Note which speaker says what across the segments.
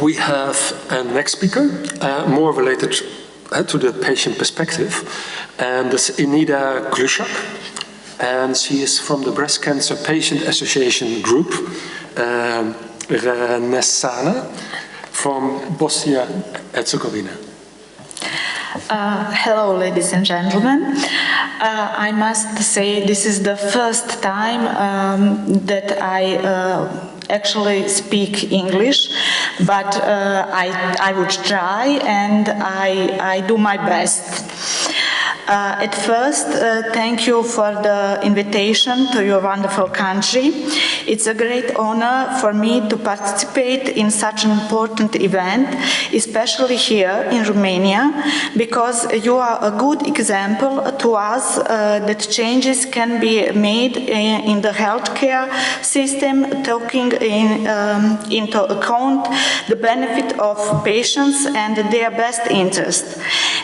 Speaker 1: We have a next speaker, more related to the patient perspective, and that's Enida Glušac, and she is from the Breast Cancer Patient Association group, Renesansa, from Bosnia and Herzegovina.
Speaker 2: Hello, ladies and gentlemen. I must say this is the first time that I actually speak English, but I would try and I do my best. At first, thank you for the invitation to your wonderful country. It's a great honor for me to participate in such an important event, especially here in Romania, because you are a good example to us that changes can be made in the healthcare system, taking into account the benefit of patients and their best interest.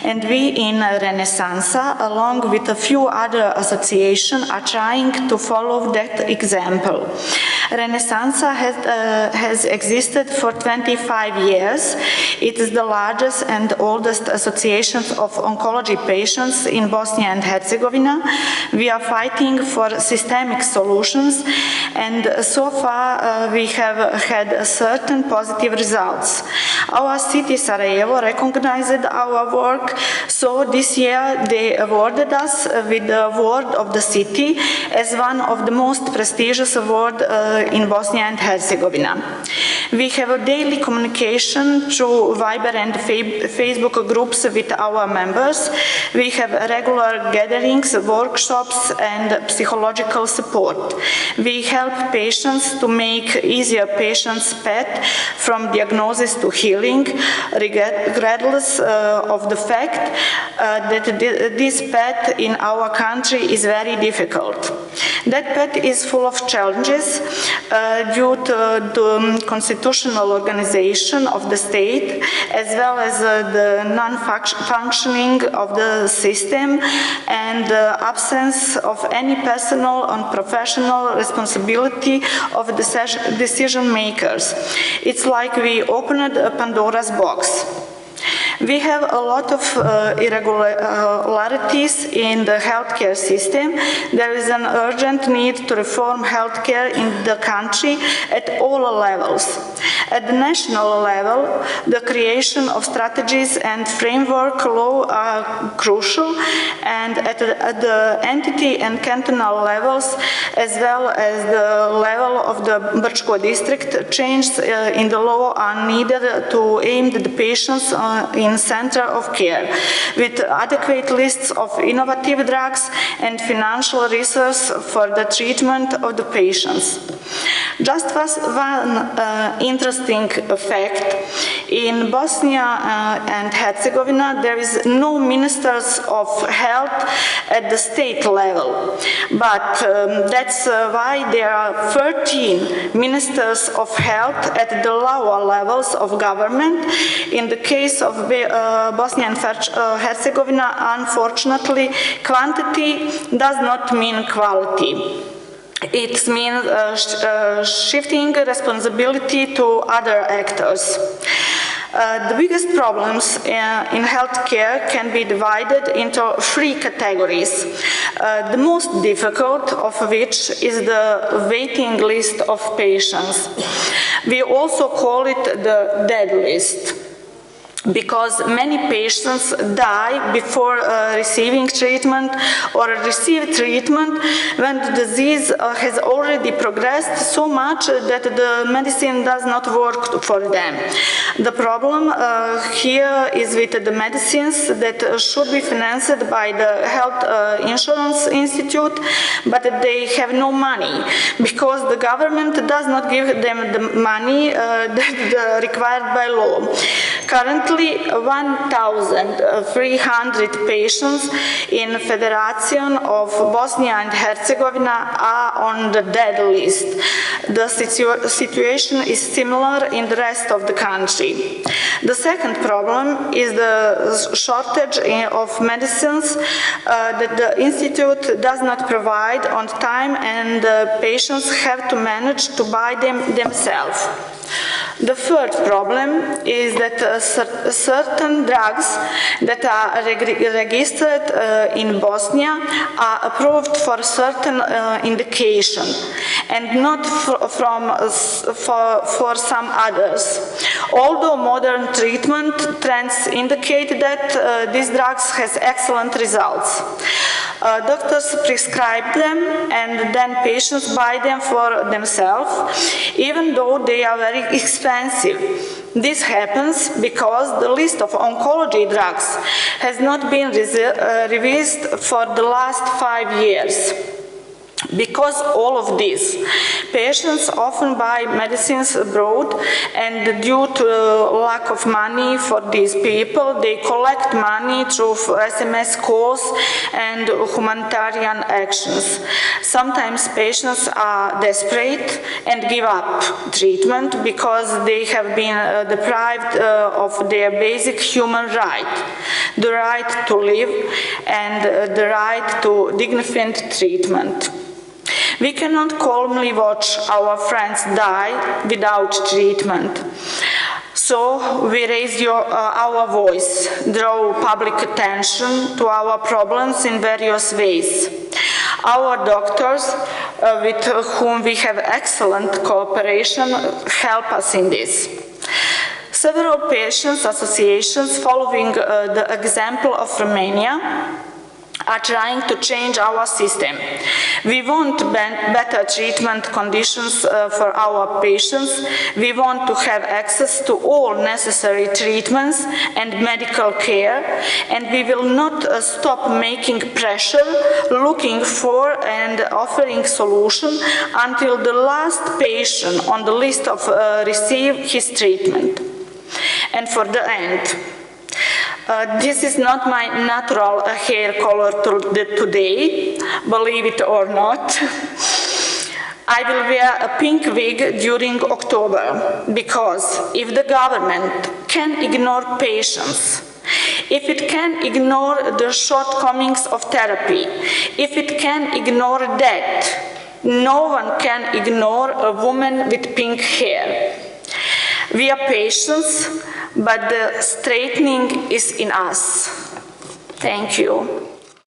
Speaker 2: And we in Renesansa, along with a few other associations, are trying to follow that example. Renesansa has existed for 25 years. It is the largest and oldest association of oncology patients in Bosnia and Herzegovina. We are fighting for systemic solutions, and so far we have had certain positive results. Our city, Sarajevo, recognized our work, so this year they awarded us with the award of the city as one of the most prestigious awards in Bosnia and Herzegovina. We have a daily communication through Viber and Facebook groups with our members. We have regular gatherings, workshops, and psychological support. We help patients to make easier patients' path from diagnosis to healing, regardless of the fact that this path in our country is very difficult. That path is full of challenges due to the constitutional organization of the state, as well as the non-functioning of the system and the absence of any personal and professional responsibility of the decision makers. It's like we opened a Pandora's box. We have a lot of irregularities in the healthcare system. There is an urgent need to reform healthcare in the country at all levels. At the national level, the creation of strategies and framework law are crucial, and at the entity and cantonal levels, as well as the level of the Brčko district, changes in the law are needed to aim the patients in center of care, with adequate lists of innovative drugs and financial resources for the treatment of the patients. Just one interesting fact: in Bosnia and Herzegovina there is no ministers of health at the state level, but that's why there are 13 ministers of health at the lower levels of government. In the case of Bosnia and Herzegovina, unfortunately, quantity does not mean quality. It means shifting responsibility to other actors. The biggest problems in healthcare can be divided into 3 categories, the most difficult of which is the waiting list of patients. We also call it the dead list, because many patients die before receiving treatment or receive treatment when the disease has already progressed so much that the medicine does not work for them. The problem here is with the medicines that should be financed by the Health Insurance Institute, but they have no money because the government does not give them the money that required by law. Currently, 1,300 patients in Federation of Bosnia and Herzegovina are on the dead list. The situation is similar in the rest of the country. The second problem is the shortage of medicines that the institute does not provide on time, and the patients have to manage to buy them themselves. The third problem is that certain drugs that are registered in Bosnia are approved for certain indication and not for some others. Although modern treatment trends indicate that these drugs has excellent results. Doctors prescribe them and then patients buy them for themselves, even though they are very expensive. This happens because the list of oncology drugs has not been revised for the last 5 years. Because all of this, patients often buy medicines abroad, and due to lack of money for these people, they collect money through SMS calls and humanitarian actions. Sometimes patients are desperate and give up treatment because they have been deprived of their basic human right, the right to live and the right to dignified treatment. We cannot calmly watch our friends die without treatment. So we raise our voice, draw public attention to our problems in various ways. Our doctors, with whom we have excellent cooperation, help us in this. Several patients' associations, following the example of Romania, are trying to change our system. We want better treatment conditions for our patients. We want to have access to all necessary treatments and medical care, and we will not stop making pressure, looking for and offering solution until the last patient on the list of receive his treatment. And for the end, this is not my natural hair color today, believe it or not. I will wear a pink wig during October, because if the government can ignore patients, if it can ignore the shortcomings of therapy, if it can ignore death, no one can ignore a woman with pink hair. We are patients, but the straightening is in us. Thank you.